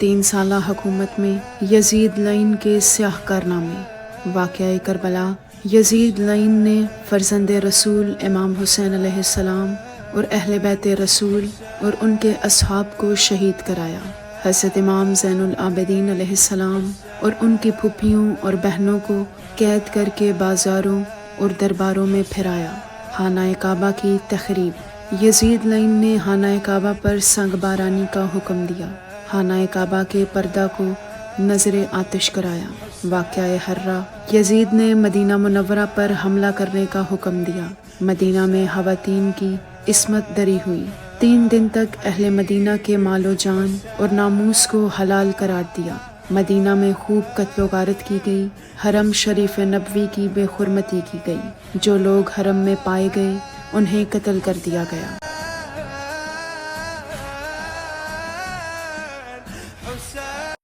3 سالہ حکومت میں یزید لعین کے سیاہ کارنامے۔ واقعہ کربلا۔ یزید لعین نے فرزند رسول امام حسین علیہ السلام اور اہل بیت رسول اور ان کے اصحاب کو شہید کرایا۔ حضرت امام زین العابدین علیہ السلام اور ان کی پھوپھیوں اور بہنوں کو قید کر کے بازاروں اور درباروں میں پھرایا۔ خانہ کعبہ کی تخریب۔ یزید لعین نے خانہ کعبہ پر سنگ بارانی کا حکم دیا۔ خانہ کعبہ کے پردہ کو نظر آتش کرایا۔ واقعہ حرہ۔ یزید نے مدینہ منورہ پر حملہ کرنے کا حکم دیا۔ مدینہ میں خواتین کی عصمت دری ہوئی۔ 3 دن تک اہل مدینہ کے مال و جان اور ناموس کو حلال قرار دیا۔ مدینہ میں خوب قتل و غارت کی گئی۔ حرم شریف نبوی کی بے حرمتی کی گئی۔ جو لوگ حرم میں پائے گئے انہیں قتل کر دیا گیا۔ حسین